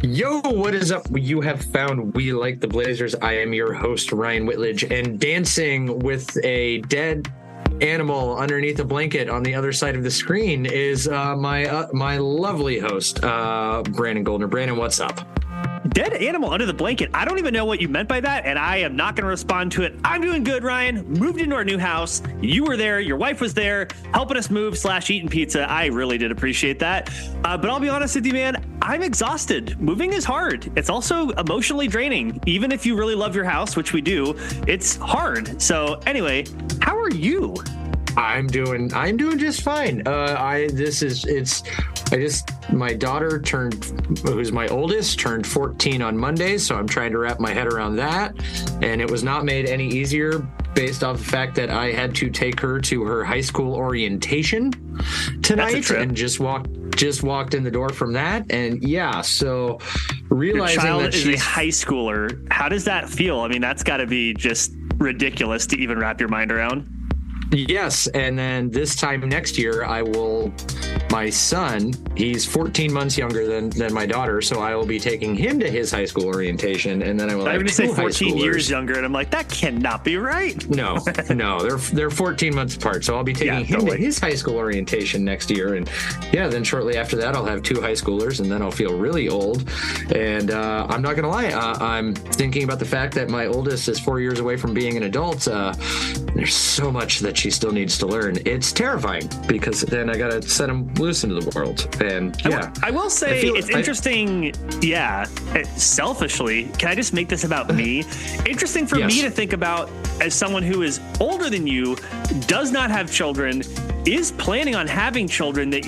Yo, what is up? You have found We Like the Blazers. I am your host, Ryan Whitledge, and dancing with a dead animal underneath a blanket on the other side of the screen is my lovely host, Brandon Goldner. Brandon, what's up? Dead animal under the blanket. I don't even know what you meant by that, and I am not going to respond to it. I'm doing good, Ryan. Moved into our new house. You were there. Your wife was there helping us move / eating pizza. I really did appreciate that. But I'll be honest with you, man, I'm exhausted. Moving is hard. It's also emotionally draining. Even if you really love your house, which we do, it's hard. So anyway, how are you? I'm doing just fine. My daughter who's my oldest, turned 14 on Monday, so I'm trying to wrap my head around that. And it was not made any easier based off the fact that I had to take her to her high school orientation tonight and just walked in the door from that. And yeah, so realizing your child that is a high schooler, how does that feel? I mean, that's got to be just ridiculous to even wrap your mind around. Yes, and then this time next year, my son, he's 14 months younger than my daughter, so I will be taking him to his high school orientation, and then I will have 2 high schoolers. I'm going to say 14 years younger, and I'm like, that cannot be right. No, they're 14 months apart, so I'll be taking him to his high school orientation next year, and yeah, then shortly after that, I'll have 2 high schoolers, and then I'll feel really old, and I'm not going to lie, I'm thinking about the fact that my oldest is 4 years away from being an adult. There's so much that she still needs to learn. It's terrifying because then I gotta set him loose into the world. And yeah, I will say it's interesting. Selfishly, can I just make this about me? Interesting for me to think about as someone who is older than you, does not have children, is planning on having children, that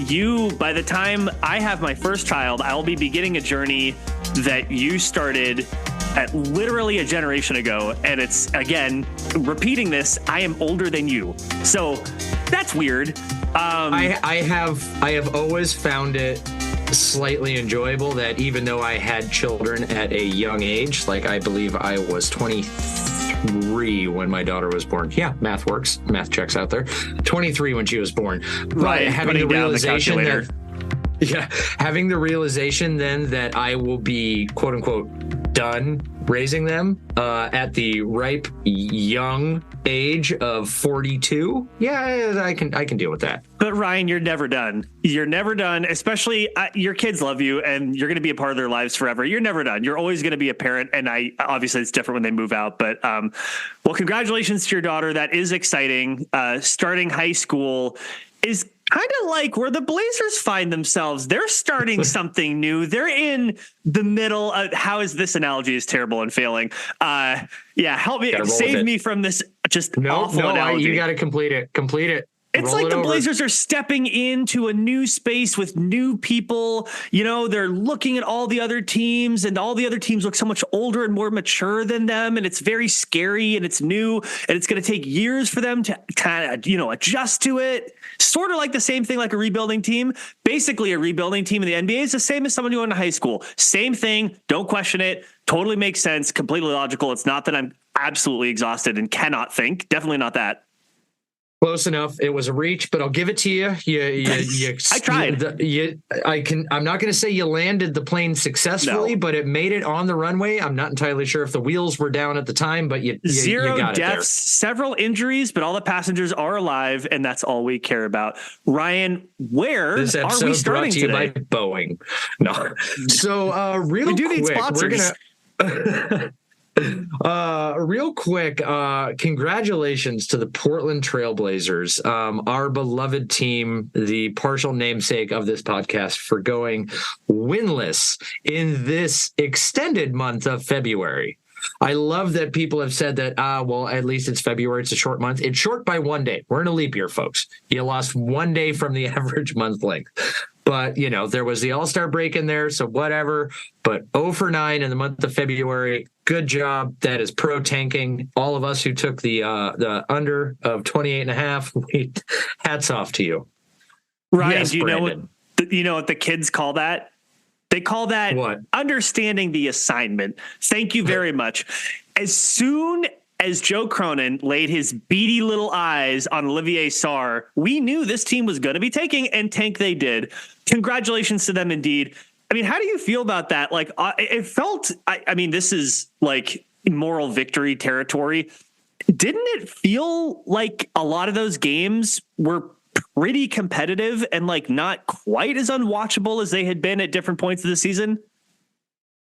by the time I have my first child, I'll be beginning a journey that you started at literally a generation ago. And it's, again, repeating this, I am older than you. So that's weird. I have always found it slightly enjoyable that even though I had children at a young age, like I believe I was 23 when my daughter was born. Yeah, math works. Math checks out there. 23 when she was born. Right, having the realization having the realization then that I will be, quote unquote, done raising them at the ripe young age of 42. Yeah, I can deal with that. But Ryan, you're never done. You're never done, especially your kids love you and you're going to be a part of their lives forever. You're never done. You're always going to be a parent. And obviously it's different when they move out, but well, congratulations to your daughter. That is exciting. Starting high school is kind of like where the Blazers find themselves. They're starting something new. They're in the middle of, this analogy is terrible and failing. Help me, save me from this awful analogy. You got to complete it. It's like the Blazers are stepping into a new space with new people. You know, they're looking at all the other teams, and all the other teams look so much older and more mature than them. And it's very scary, and it's new, and it's going to take years for them to kind of, adjust to it. Sort of like the same thing like a rebuilding team. Basically, a rebuilding team in the NBA is the same as someone going to high school. Same thing. Don't question it. Totally makes sense. Completely logical. It's not that I'm absolutely exhausted and cannot think. Definitely not that. Close enough. It was a reach, but I'll give it to you. I tried. I'm not going to say you landed the plane successfully, but it made it on the runway. I'm not entirely sure if the wheels were down at the time, but you got deaths, several injuries, but all the passengers are alive, and that's all we care about. Ryan, where this are we starting today? By Boeing. No. So real quick, need sponsors. Real quick, congratulations to the Portland Trailblazers, our beloved team, the partial namesake of this podcast, for going winless in this extended month of February. I love that people have said that, at least it's February. It's a short month. It's short by 1 day. We're in a leap year, folks. You lost 1 day from the average month length. But, there was the All-Star break in there, so whatever. But 0 for 9 in the month of February. Good job. That is pro tanking. All of us who took the under of 28.5, hats off to you. Ryan, yes, do you know what the kids call that? They call that what? Understanding the assignment. Thank you very much. As soon as Joe Cronin laid his beady little eyes on Olivier Sarr, we knew this team was going to be tanking, and tank they did. Congratulations to them indeed. I mean, how do you feel about that? Like, it felt, I mean, this is like moral victory territory. Didn't it feel like a lot of those games were pretty competitive and like not quite as unwatchable as they had been at different points of the season?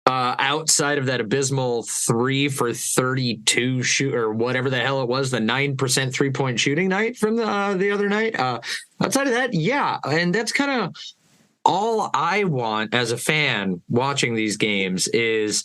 Outside of that abysmal 3 for 32 shoot or whatever the hell it was, the 9% 3-point shooting night from the other night. Outside of that, yeah. And that's kind of all I want as a fan watching these games is,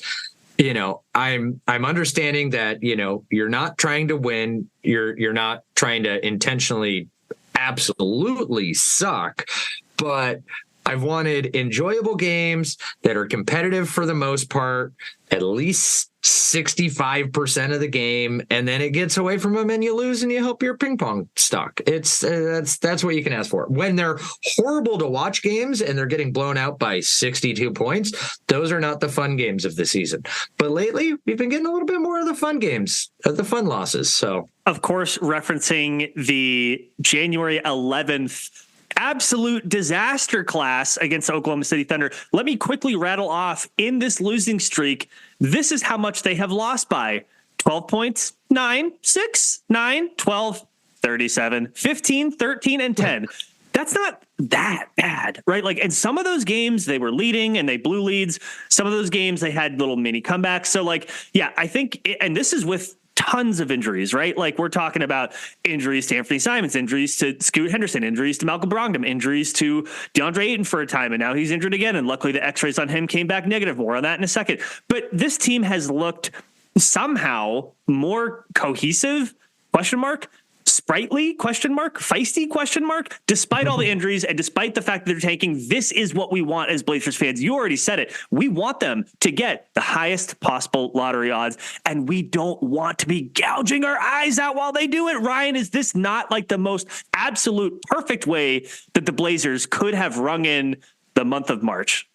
you know, I'm understanding that, you know, you're not trying to win. You're not trying to intentionally absolutely suck, but I've wanted enjoyable games that are competitive for the most part, at least 65% of the game, and then it gets away from them and you lose and you hope you're ping pong stuck. It's that's what you can ask for. When they're horrible to watch games and they're getting blown out by 62 points, those are not the fun games of the season. But lately, we've been getting a little bit more of the fun games, of the fun losses. So, of course, referencing the January 11th absolute disaster class against Oklahoma City Thunder. Let me quickly rattle off in this losing streak. This is how much they have lost by: 12 points, 9, 6, 9, 12, 37, 15, 13, and 10. That's not that bad, right? Like, in some of those games they were leading and they blew leads. Some of those games they had little mini comebacks. So like, yeah, I think, and this is with tons of injuries, right? Like, we're talking about injuries to Anthony Simons, injuries to Scoot Henderson, injuries to Malcolm Brogdon, injuries to Deandre Ayton for a time, and now he's injured again. And luckily the x-rays on him came back negative. More on that in a second. But this team has looked somehow more cohesive, question mark, sprightly, question mark, feisty, question mark, despite all the injuries and despite the fact that they're tanking. This is what we want as Blazers fans. You already said it. We want them to get the highest possible lottery odds, and we don't want to be gouging our eyes out while they do it. Ryan, is this not like the most absolute perfect way that the Blazers could have rung in the month of March?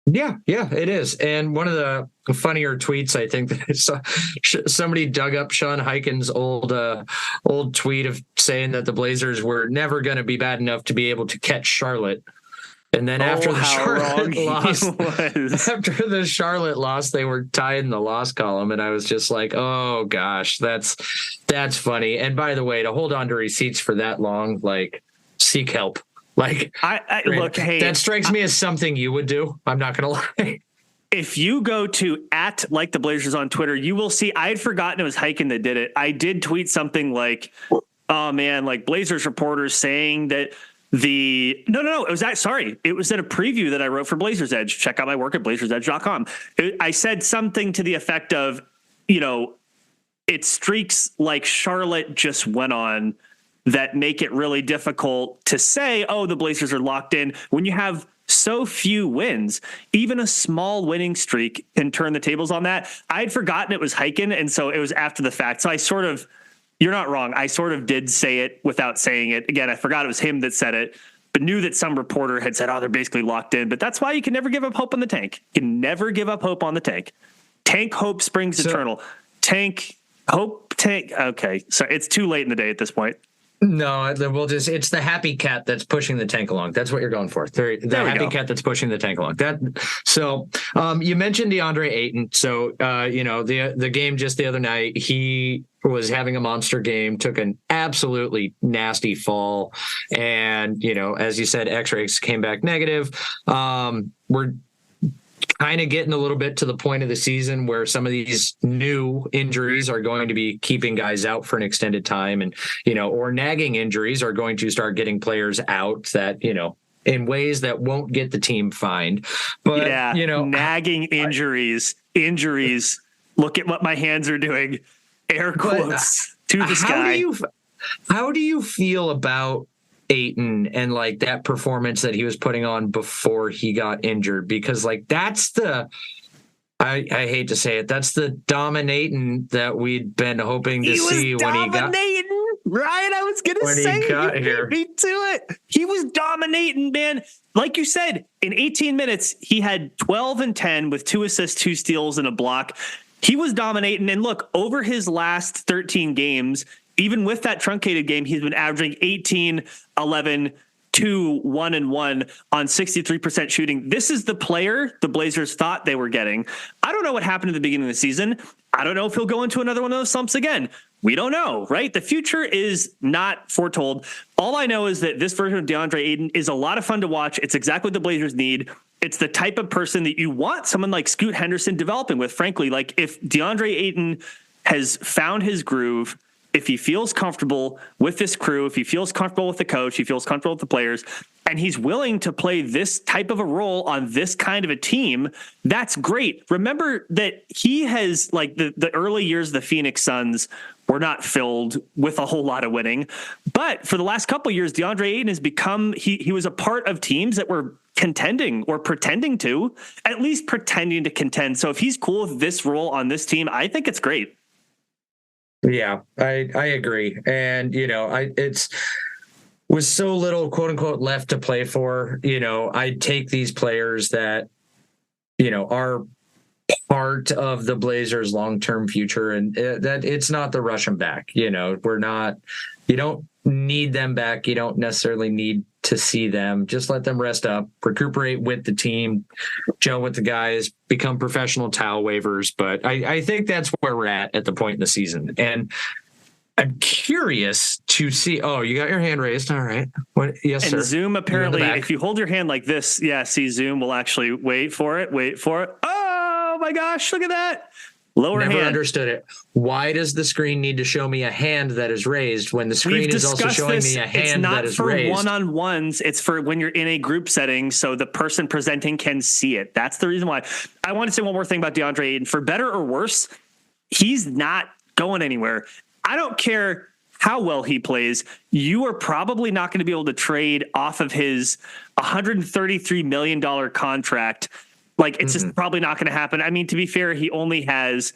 Yeah, it is. And one of the funnier tweets, I think, that somebody dug up Sean Highkin's old tweet of saying that the Blazers were never going to be bad enough to be able to catch Charlotte. And then after the Charlotte loss, they were tied in the loss column. And I was just like, oh gosh, that's funny. And by the way, to hold on to receipts for that long, like, seek help. Like, I look, hey, that strikes me as something you would do. I'm not going to lie. If you go to @LikeTheBlazers on Twitter, you will see, I had forgotten it was Highkin that did it. I did tweet something like, oh man, like Blazers reporters saying that it was that, sorry. It was in a preview that I wrote for Blazers Edge. Check out my work at blazersedge.com. I said something to the effect of, you know, it streaks like Charlotte just went on that make it really difficult to say, oh, the Blazers are locked in when you have so few wins. Even a small winning streak can turn the tables on that. I'd forgotten it was Highkin, and so it was after the fact. So you're not wrong. I sort of did say it without saying it. Again, I forgot it was him that said it, but knew that some reporter had said, oh, they're basically locked in. But that's why you can never give up hope on the tank. You can never give up hope on the tank. Tank hope springs eternal. Tank hope tank. Okay, so it's too late in the day at this point. No, it's the happy cat that's pushing the tank along. That's what you're going for. The happy cat that's pushing the tank along. You mentioned Deandre Ayton. So, the game just the other night, he was having a monster game, took an absolutely nasty fall. And, as you said, x-rays came back negative. We're kind of getting a little bit to the point of the season where some of these new injuries are going to be keeping guys out for an extended time, and, or nagging injuries are going to start getting players out that, in ways that won't get the team fined. But, nagging injuries, look at what my hands are doing. Air quotes to the sky. How do you feel about Ayton and like that performance that he was putting on before he got injured? Because like that's I hate to say it, that's the dominating that we'd been hoping to see when he got. Right, I was gonna say he got here. Me to it. He was dominating, man. Like you said, in 18 minutes, he had 12 and 10 with 2 assists, 2 steals, and a block. He was dominating, and look, over his last 13 games. Even with that truncated game, he's been averaging 18, 11, 1-1 on 63% shooting. This is the player the Blazers thought they were getting. I don't know what happened at the beginning of the season. I don't know if he'll go into another one of those slumps again. We don't know, right? The future is not foretold. All I know is that this version of Deandre Ayton is a lot of fun to watch. It's exactly what the Blazers need. It's the type of person that you want someone like Scoot Henderson developing with, frankly. Like, if Deandre Ayton has found his groove, if he feels comfortable with this crew, if he feels comfortable with the coach, he feels comfortable with the players, and he's willing to play this type of a role on this kind of a team, that's great. Remember that he has, like, the early years of the Phoenix Suns were not filled with a whole lot of winning. But for the last couple of years, Deandre Ayton has become, he was a part of teams that were contending or pretending to, at least pretending to contend. So if he's cool with this role on this team, I think it's great. Yeah, I agree. And, it's with so little, quote unquote, left to play for, I take these players that, are part of the Blazers' long-term future, and that it's not the rush them back. You don't need them back. You don't necessarily need to see them. Just let them rest up, recuperate with the team, gel with the guys, become professional towel wavers. But I think that's where we're at the point in the season. And I'm curious to see. Oh, you got your hand raised. All right. What? Yes, and sir. Zoom, apparently, if you hold your hand like this, see, Zoom will actually wait for it. Oh my gosh, look at that. Lower Never hand. understood it. Why does the screen need to show me a hand that is raised when the screen is also showing me a hand that is raised? It's not for one-on-ones. It's for when you're in a group setting so the person presenting can see it. That's the reason why. I want to say one more thing about Deandre Ayton. For better or worse, he's not going anywhere. I don't care how well he plays. You are probably not going to be able to trade off of his $133 million contract. Like, it's just probably not going to happen. I mean, to be fair, he only has,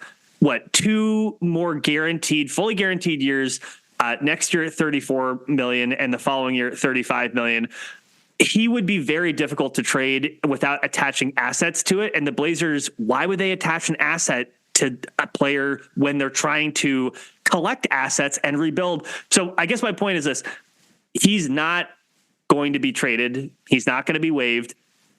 2 more fully guaranteed years, next year at $34 million and the following year at $35 million. He would be very difficult to trade without attaching assets to it. And the Blazers, why would they attach an asset to a player when they're trying to collect assets and rebuild? So I guess my point is this: he's not going to be traded. He's not going to be waived.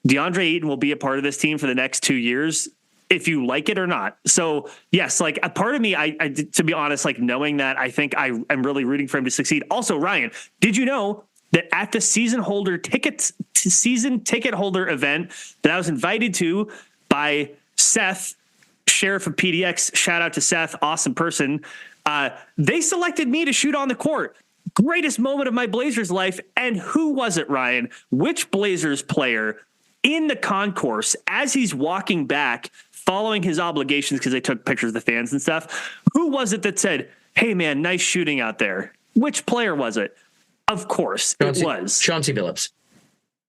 Deandre Ayton will be a part of this team for the next 2 years, if you like it or not. So yes, like, a part of me, I to be honest, like, knowing that, I think I am really rooting for him to succeed. Also, Ryan, did you know that at the season ticket holder event that I was invited to by Seth, Sheriff of PDX, shout out to Seth, awesome person, they selected me to shoot on the court. Greatest moment of my Blazers life. And who was it, Ryan? Which Blazers player in the concourse, as he's walking back, following his obligations because they took pictures of the fans and stuff, who was it that said, "Hey man, nice shooting out there"? Which player was it? Of course, it was Chauncey Billups.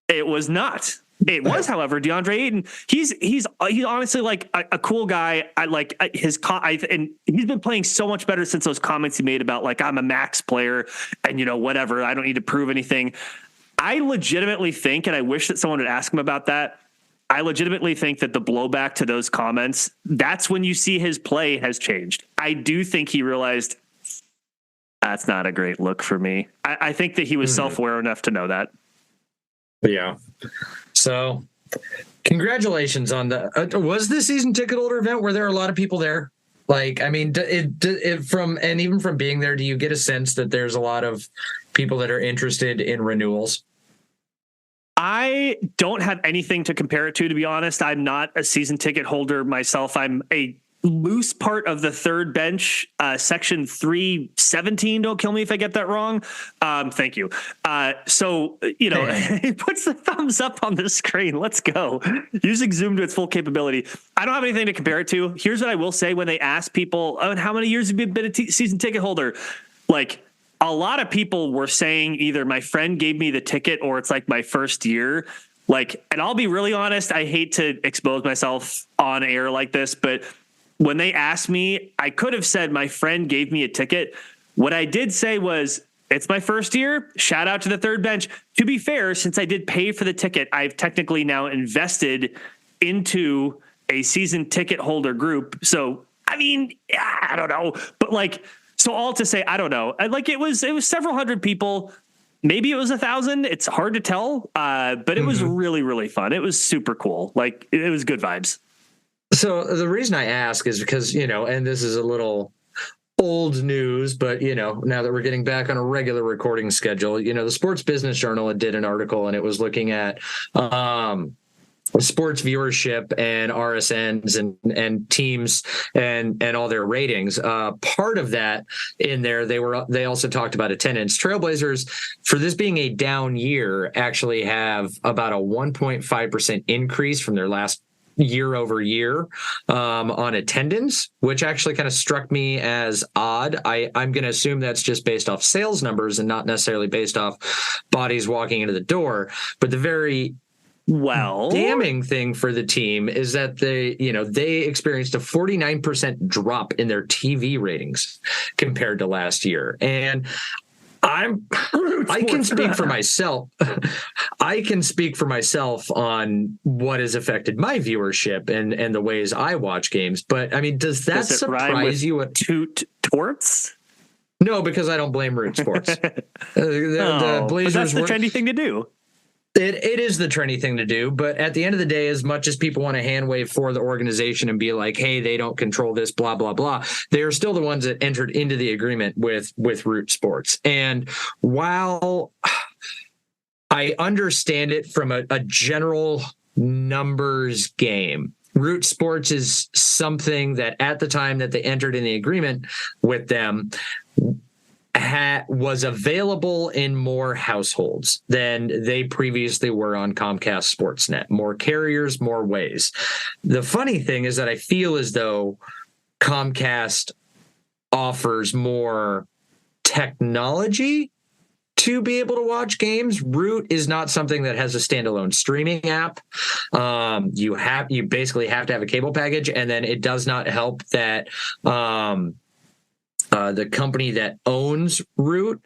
It was not. It was, however, Deandre Ayton. He's honestly, like, a cool guy. I like his and he's been playing so much better since those comments he made about, like, I'm a max player and whatever, I don't need to prove anything. I legitimately think, and I wish that someone would ask him about that, I legitimately think that the blowback to those comments, that's when you see his play has changed. I do think he realized that's not a great look for me. I think that he was self-aware enough to know that. Yeah. So congratulations on was the season ticket holder event? Were there a lot of people there? Like, I mean, even from being there, do you get a sense that there's a lot of people that are interested in renewals? I don't have anything to compare it to be honest. I'm not a season ticket holder myself. I'm a loose part of the third bench, section 317. Don't kill me if I get that wrong. Thank you. So, it puts the thumbs up on the screen. Let's go. Using Zoom to its full capability. I don't have anything to compare it to. Here's what I will say when they ask people, "Oh, and how many years have you been a season ticket holder?" Like, a lot of people were saying either my friend gave me the ticket or it's like my first year. Like, and I'll be really honest, I hate to expose myself on air like this, but when they asked me, I could have said my friend gave me a ticket. What I did say was, it's my first year. Shout out to the third bench. To be fair, since I did pay for the ticket, I've technically now invested into a season ticket holder group. So, I mean, I don't know, but like, so all to say, I don't know. Like, it was several hundred people. maybe it was 1,000. It's hard to tell, but it was really, really fun. It was super cool. Like, it was good vibes. So the reason I ask is because, and this is a little old news, but, now that we're getting back on a regular recording schedule, the Sports Business Journal did an article, and it was looking at sports viewership and RSNs and teams and all their ratings. Part of that in there, they also talked about attendance. Trailblazers, for this being a down year, actually have about a 1.5% increase from their last year over year on attendance, which actually kind of struck me as odd. I'm going to assume that's just based off sales numbers and not necessarily based off bodies walking into the door. But the very damning thing for the team is that they experienced a 49% drop in their TV ratings compared to last year. And I can speak for myself. I can speak for myself on what has affected my viewership and the ways I watch games. But I mean, does that surprise you? Toot torts? No, because I don't blame Root Sports. The Blazers. But that's the trendy thing to do. It is the trendy thing to do, but at the end of the day, as much as people want to hand wave for the organization and be like, hey, they don't control this, blah, blah, blah, they are still the ones that entered into the agreement with Root Sports. And while I understand it from a general numbers game, Root Sports is something that at the time that they entered in the agreement with them, was available in more households than they previously were on Comcast Sportsnet. More carriers, more ways. The funny thing is that I feel as though Comcast offers more technology to be able to watch games. Root is not something that has a standalone streaming app. You basically have to have a cable package, and then it does not help that the company that owns Root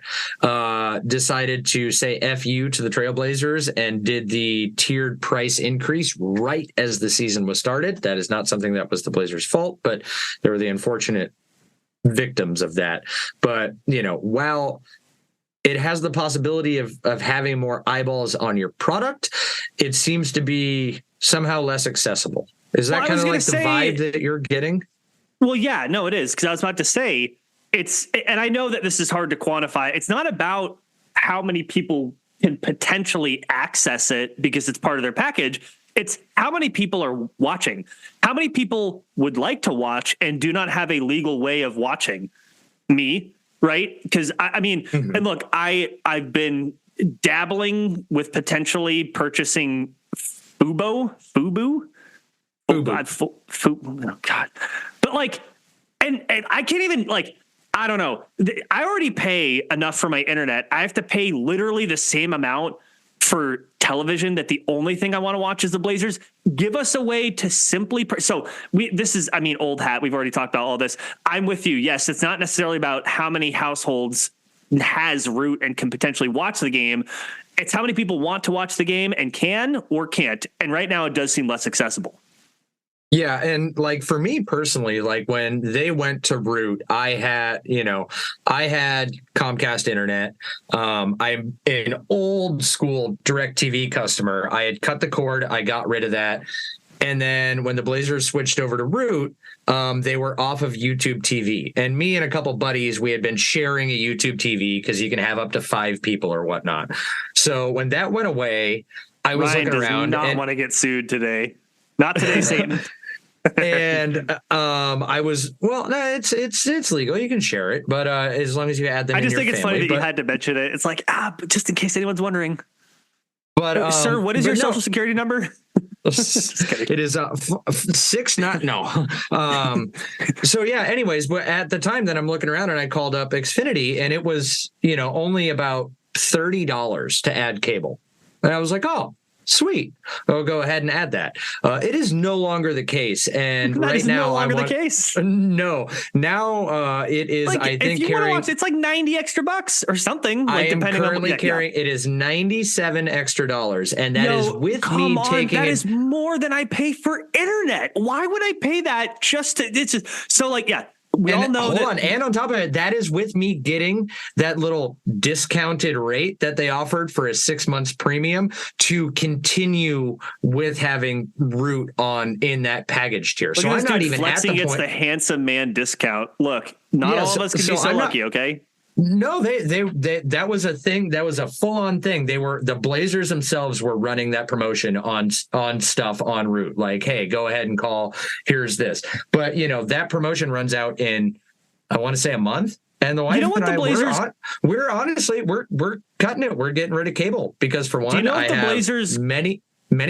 decided to say F you to the Trailblazers and did the tiered price increase right as the season was started. That is not something that was the Blazers' fault, but they were the unfortunate victims of that. But, while it has the possibility of having more eyeballs on your product, it seems to be somehow less accessible. Is that kind of like the vibe that you're getting? Well, yeah, no, it is. Because I was about to say, and I know that this is hard to quantify. It's not about how many people can potentially access it because it's part of their package. It's how many people are watching. How many people would like to watch and do not have a legal way of watching? Me, right? Because I mean, and look, I've been dabbling with potentially purchasing Fubo. Oh God. But like, and I can't even I don't know. I already pay enough for my internet. I have to pay literally the same amount for television that the only thing I want to watch is the Blazers. Give us a way to simply old hat. We've already talked about all this. I'm with you. Yes, it's not necessarily about how many households has Root and can potentially watch the game. It's how many people want to watch the game and can or can't. And right now it does seem less accessible. Yeah. And for me personally, when they went to Root, I had Comcast internet. I'm an old school DirecTV customer. I had cut the cord. I got rid of that. And then when the Blazers switched over to Root, they were off of YouTube TV. And me and a couple buddies, we had been sharing a YouTube TV because you can have up to 5 people or whatnot. So when that went away, I was looking around. Not want to get sued today. Not today, Satan. And I was it's legal. You can share it, but as long as you add them. I just think it's funny that you had to mention it. It's but just in case anyone's wondering. But sir, what is your social security number? It is 6. No. So yeah. Anyways, but at the time that I'm looking around, and I called up Xfinity, and it was only about $30 to add cable, and I was like, oh. Sweet. I'll go ahead and add that. It is no longer the case. And that right now, no longer the case. No. Now it is, I think, if you carrying. Watch, it's like $90 extra or something. I am currently carrying, it is $97 extra. And that is with me taking that is more than I pay for internet. Why would I pay that we all know hold on. And on top of it, that is with me getting that little discounted rate that they offered for a 6 months premium to continue with having Root on in that package tier. So I'm not even flexing at the point. It's the handsome man discount. Look, not all of us can be so lucky. Okay. No, they that was a thing. That was a full-on thing. The Blazers themselves were running that promotion on stuff on Root. Like, hey, go ahead and call. Here's this. But that promotion runs out in, I want to say, a month. And the wife and I, we're honestly cutting it. We're getting rid of cable because, for one, I have Blazers many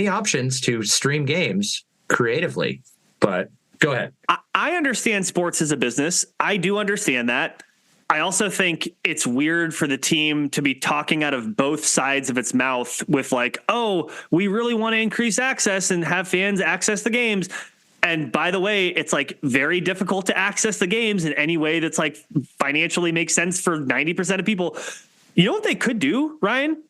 options to stream games creatively. But go ahead. I understand sports as a business. I do understand that. I also think it's weird for the team to be talking out of both sides of its mouth with like, oh, we really want to increase access and have fans access the games. And by the way, it's like very difficult to access the games in any way that's like financially makes sense for 90% of people. You know what they could do, Ryan?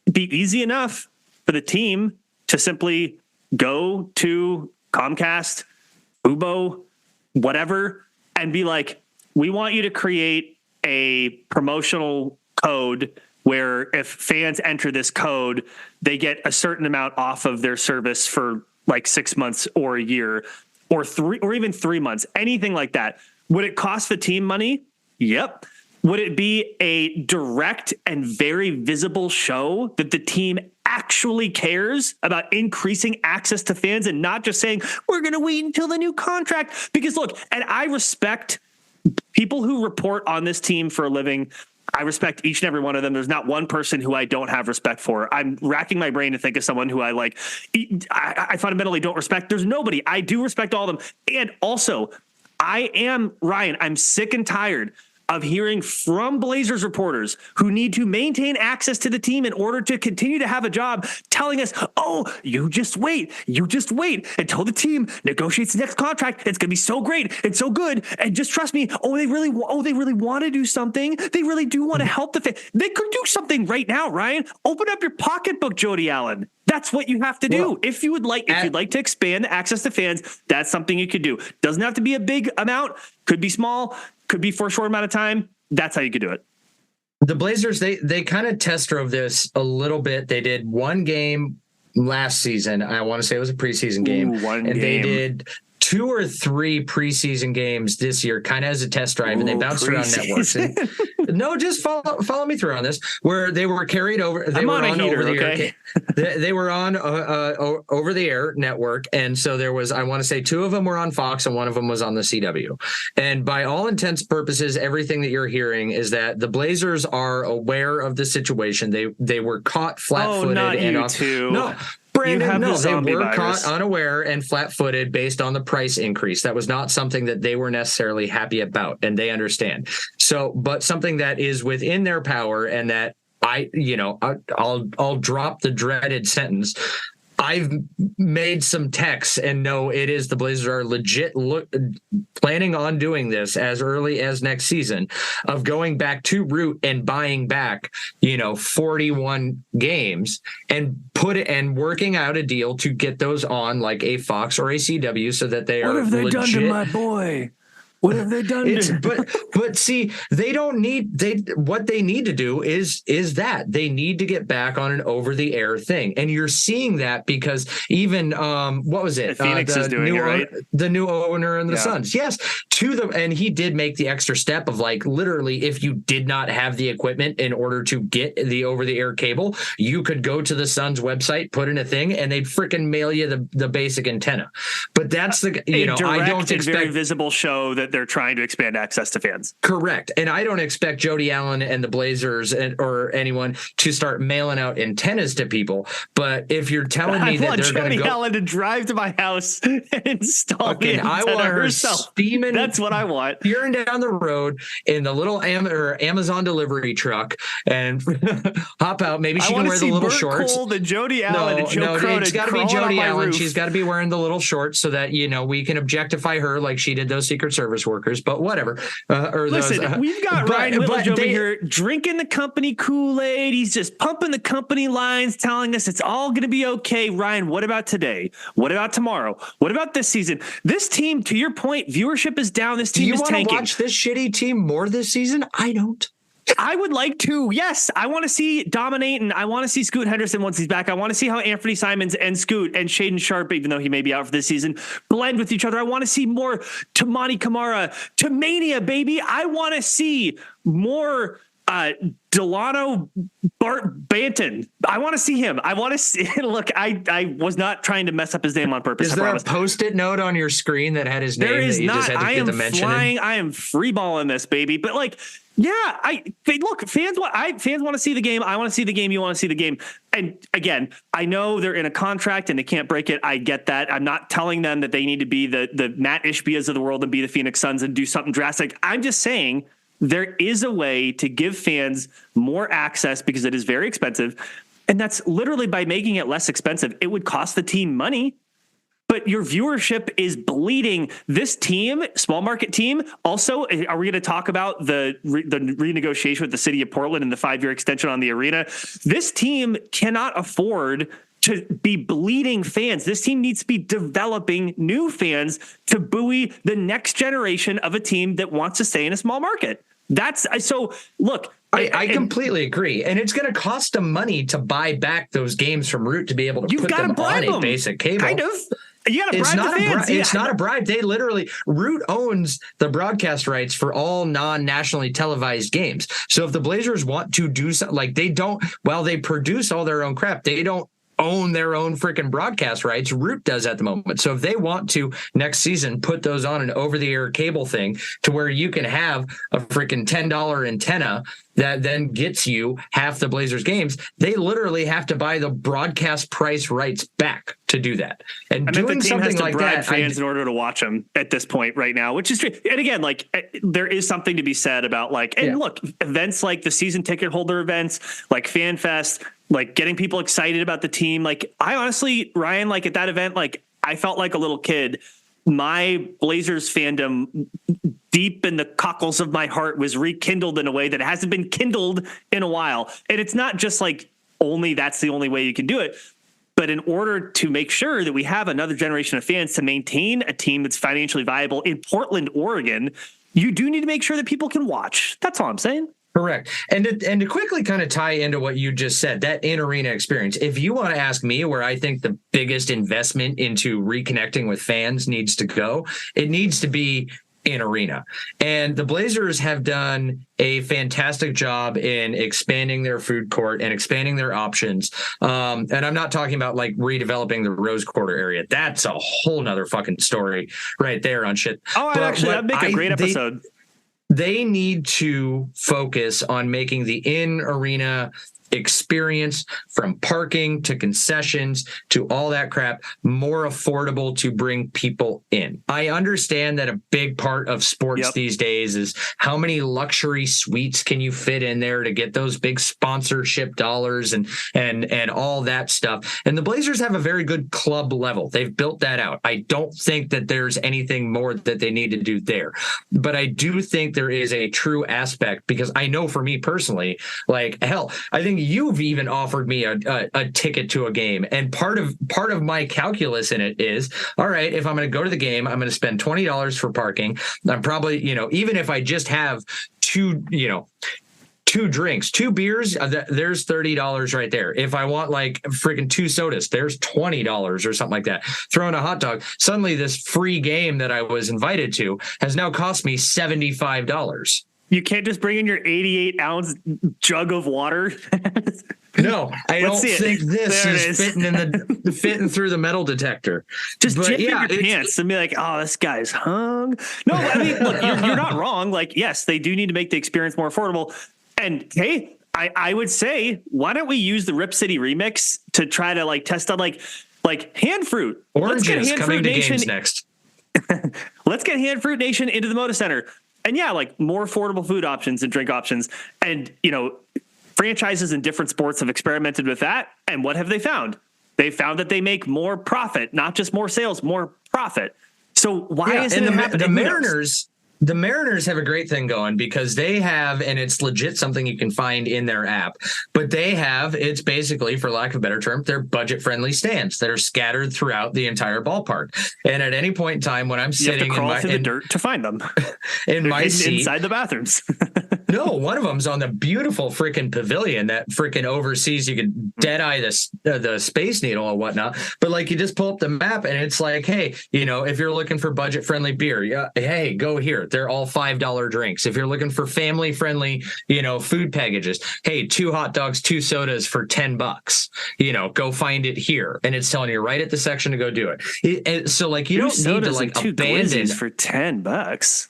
It'd be easy enough for the team to simply go to Comcast, Fubo, whatever, and be like, we want you to create a promotional code where if fans enter this code, they get a certain amount off of their service for like 6 months or a year or 3 or even 3 months, anything like that. Would it cost the team money? Yep. Would it be a direct and very visible show that the team actually cares about increasing access to fans and not just saying, we're going to wait until the new contract? Because look, and I respect people who report on this team for a living. I respect each and every one of them. There's not one person who I don't have respect for. I'm racking my brain to think of someone who I fundamentally don't respect. There's nobody. I do respect all of them. And also, Ryan, I'm sick and tired of hearing from Blazers reporters who need to maintain access to the team in order to continue to have a job telling us, oh, you just wait until the team negotiates the next contract. It's going to be so great and so good. And just trust me. They really want to do something. They really do want to help the fan. They could do something right now, Ryan. Open up your pocketbook, Jody Allen. That's what you have to do. Well, if you'd like to expand the access to fans, that's something you could do. Doesn't have to be a big amount. Could be small. Could be for a short amount of time. That's how you could do it. The Blazers, they kind of test drove this a little bit. They did one game last season. I want to say it was a preseason game. They did 2 or 3 preseason games this year, kind of as a test drive, and they bounced around networks. And, no, just follow me through on this. Where they were carried over. They were on over the air. They were on over the air network, and so there was, I want to say, 2 of them were on Fox, and 1 of them was on the CW. And by all intents and purposes, everything that you're hearing is that the Blazers are aware of the situation. They were caught flat-footed. Oh, not you two. No. Brandon, no, they were caught unaware and flat-footed based on the price increase. That was not something that they were necessarily happy about, and they understand. So, but something that is within their power, and that I'll drop the dreaded sentence. I've made some texts and know it is the Blazers are legit planning on doing this as early as next season, of going back to Root and buying back, 41 games and working out a deal to get those on like a Fox or a CW so that they are legit. What have they done to my boy? What have they done? But see, what they need to do is that they need to get back on an over the air thing. And you're seeing that because even, what was it? Phoenix is doing it, right? The new owner and the Suns. Yes. And he did make the extra step of like, literally, if you did not have the equipment in order to get the over the air cable, you could go to the Suns website, put in a thing, and they'd freaking mail you the basic antenna. But that's I don't expect very visible show that they're trying to expand access to fans. Correct. And I don't expect Jody Allen and the Blazers or anyone to start mailing out antennas to people. But if you're telling me that they're going to go, Jody Allen to drive to my house and install the antenna I want her herself. Steaming, that's what I want. Steering down the road in the little Amazon delivery truck and hop out. Maybe she can wear the little Bert shorts. Cole, the Jody Allen and Joe Cronin. It's got to be Jody Allen. She's got to be wearing the little shorts so that we can objectify her like she did those Secret Service service workers, but whatever. Listen, we've got Ryan Whitledge over here drinking the company Kool-Aid. He's just pumping the company lines, telling us it's all going to be okay. Ryan, what about today? What about tomorrow? What about this season? This team, to your point, viewership is down. This team is tanking. Do you want to watch this shitty team more this season? I don't. I would like to. Yes, I want to see dominate, and I want to see Scoot Henderson once he's back. I want to see how Anthony Simons and Scoot and Shaden Sharp, even though he may be out for this season, blend with each other. I want to see more Tamani Kamara, to Mania, baby. I want to see more Delano Banton. I want to see him. I want to see. Look, I was not trying to mess up his name on purpose. Is there a Post-it note on your screen that had his name? There is that you not. Just had to I get am the mention flying. in? I am freeballing this, baby. But like, yeah, look. Fans want to see the game. I want to see the game. You want to see the game. And again, I know they're in a contract and they can't break it. I get that. I'm not telling them that they need to be the Matt Ishbias of the world and be the Phoenix Suns and do something drastic. I'm just saying, there is a way to give fans more access because it is very expensive. And that's literally by making it less expensive. It would cost the team money, but your viewership is bleeding. This team, small market team, also, are we going to talk about the renegotiation with the city of Portland and the 5-year extension on the arena? This team cannot afford to be bleeding fans. This team needs to be developing new fans to buoy the next generation of a team that wants to stay in a small market. That's so look. I completely agree. And it's going to cost them money to buy back those games from Root to be able to put them on a basic cable. Kind of. You got to bribe the fans. It's not a bribe. They literally, Root owns the broadcast rights for all non-nationally televised games. So if the Blazers want to do something, like they don't, while they produce all their own crap, they don't own their own freaking broadcast rights. Root does at the moment. So if they want to next season put those on an over-the-air cable thing to where you can have a freaking $10 antenna that then gets you half the Blazers games, they literally have to buy the broadcast price rights back to do that. And doing something like that, fans in order to watch them at this point right now, which is true. And again, like there is something to be said about like, and look, events like the season ticket holder events, like Fan Fest, like getting people excited about the team. Like I honestly, Ryan, like at that event, like I felt like a little kid. My Blazers fandom deep in the cockles of my heart was rekindled in a way that hasn't been kindled in a while. And it's not just like only that's the only way you can do it. But in order to make sure that we have another generation of fans to maintain a team that's financially viable in Portland, Oregon, you do need to make sure that people can watch. That's all I'm saying. Correct. And to quickly kind of tie into what you just said, that in-arena experience, if you want to ask me where I think the biggest investment into reconnecting with fans needs to go, it needs to be in arena. And the Blazers have done a fantastic job in expanding their food court and expanding their options. And I'm not talking about like redeveloping the Rose Quarter area. That's a whole nother fucking story right there on shit. Oh, that'd make a great episode. They need to focus on making the in-arena experience, from parking to concessions to all that crap, more affordable to bring people in. I understand that a big part of sports these days is how many luxury suites can you fit in there to get those big sponsorship dollars and all that stuff. And the Blazers have a very good club level. They've built that out. I don't think that there's anything more that they need to do there. But I do think there is a true aspect, because I know for me personally, like hell, I think you've even offered me a ticket to a game. And part of my calculus in it is, all right, if I'm going to go to the game, I'm going to spend $20 for parking. I'm probably, even if I just have two drinks, 2 beers, there's $30 right there. If I want like freaking 2 sodas, there's $20 or something like that. Throw in a hot dog. Suddenly this free game that I was invited to has now cost me $75. You can't just bring in your 88-ounce jug of water. No, I don't think this is fitting through the metal detector. Just dip in your pants and be like, "Oh, this guy's hung." No, I mean, look, you're not wrong. Like, yes, they do need to make the experience more affordable. And hey, I would say, why don't we use the Rip City remix to try to like test out like hand fruit? Oranges coming to games next. Let's get Hand Fruit Nation into the Moda Center. And yeah, like more affordable food options and drink options. And, franchises in different sports have experimented with that. And what have they found? They found that they make more profit, not just more sales, more profit. So why isn't it happening? The Mariners have a great thing going because they have, and it's legit something you can find in their app, but they have, it's basically, for lack of a better term, they're budget-friendly stands that are scattered throughout the entire ballpark. And at any point in time when I'm sitting you have to crawl through the dirt to find them in my seat inside the bathrooms. No, one of them's on the beautiful freaking pavilion that freaking oversees. You can dead eye the Space Needle and whatnot. But like, you just pull up the map and it's like, hey, if you're looking for budget friendly beer, yeah, hey, go here. They're all $5 drinks. If you're looking for family friendly, food packages, hey, 2 hot dogs, 2 sodas for $10. Go find it here. And it's telling you right at the section to go do it. So like, you don't need to like abandon for $10.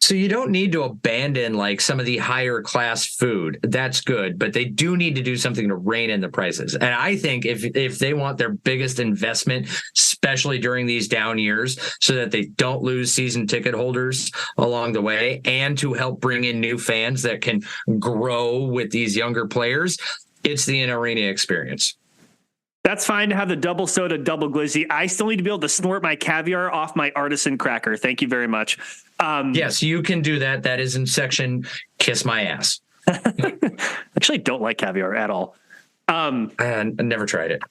So you don't need to abandon like some of the higher class food. That's good, but they do need to do something to rein in the prices. And I think if they want their biggest investment, especially during these down years, so that they don't lose season ticket holders along the way, and to help bring in new fans that can grow with these younger players, it's the in-arena experience. That's fine to have the double soda, double glizzy. I still need to be able to snort my caviar off my artisan cracker. Thank you very much. Yes, you can do that. That is in section Kiss My Ass. Actually, don't like caviar at all. I never tried it.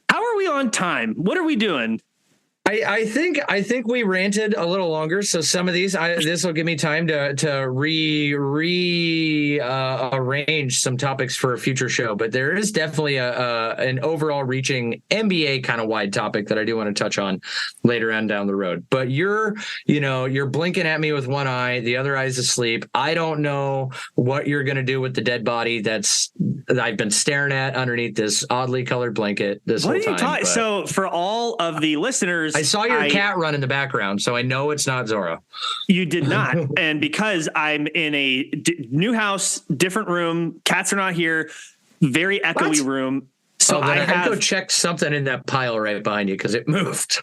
How are we on time? What are we doing? I think we ranted a little longer, so some of these this will give me time to arrange some topics for a future show. But there is definitely an overall reaching NBA kind of wide topic that I do want to touch on later on down the road. But you're blinking at me with one eye, the other eye's asleep. I don't know what you're gonna do with the dead body that I've been staring at underneath this oddly colored blanket this whole time. What are you talking? So for all of the listeners, I saw your cat run in the background, so I know it's not Zora. You did not. And because I'm in a new house, different room, cats are not here, very echoey room. So I'd go check something in that pile right behind you because it moved.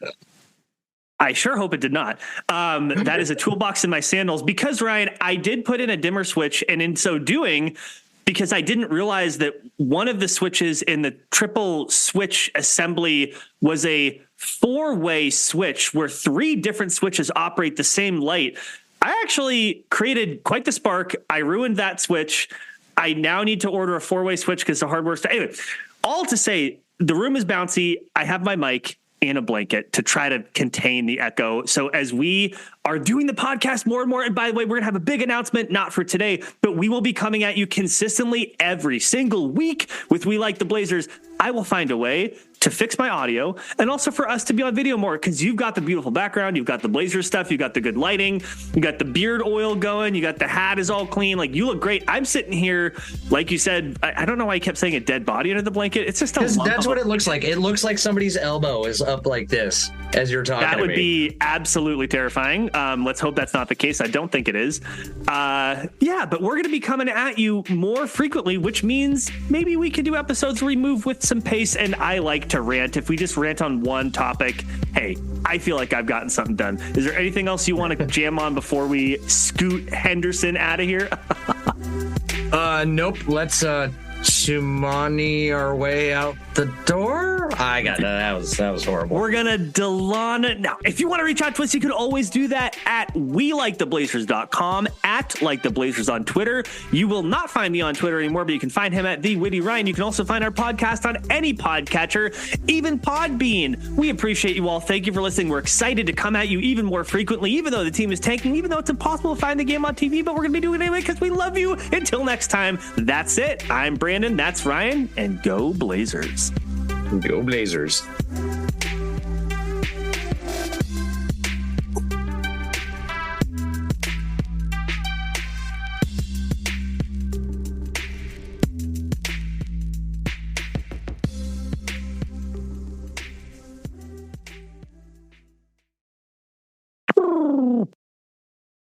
I sure hope it did not. That is a toolbox in my sandals because, Ryan, I did put in a dimmer switch, and in so doing, because I didn't realize that one of the switches in the triple switch assembly was a 4-way switch where 3 different switches operate the same light. I actually created quite the spark. I ruined that switch. I now need to order a 4-way switch because the hardware stuff. Anyway, all to say, the room is bouncy. I have my mic in a blanket to try to contain the echo. So as we are doing the podcast more and more, and by the way, we're going to have a big announcement, not for today, but we will be coming at you consistently every single week with We Like the Blazers. I will find a way to fix my audio and also for us to be on video more because you've got the beautiful background. You've got the Blazers stuff. You've got the good lighting. You got the beard oil going. You got the hat is all clean. Like, you look great. I'm sitting here, like you said, I don't know why you kept saying a dead body under the blanket. It's just that's what it looks like. It looks like somebody's elbow is up like this as you're talking. That would be absolutely terrifying. Let's hope that's not the case. I don't think it is. Yeah, but we're going to be coming at you more frequently, which means maybe we can do episodes where we move with some pace. And I like to rant. If we just rant on one topic, hey, I feel like I've gotten something done. Is there anything else you want to jam on before we scoot Henderson out of here? Nope. Let's Shumani our way out the door. I got that. That was horrible. We're gonna Delana now. If you want to reach out to us, you can always do that at WeLikeTheBlazers.com, at LikeTheBlazers on Twitter. You will not find me on Twitter anymore, but you can find him at The Witty Ryan. You can also find our podcast on any podcatcher, even Podbean. We appreciate you all. Thank you for listening. We're excited to come at you even more frequently, even though the team is tanking, even though it's impossible to find the game on TV, but we're gonna be doing it anyway because we love you. Until next time, that's it. I'm Brandon, that's Ryan, and go Blazers. Go Blazers.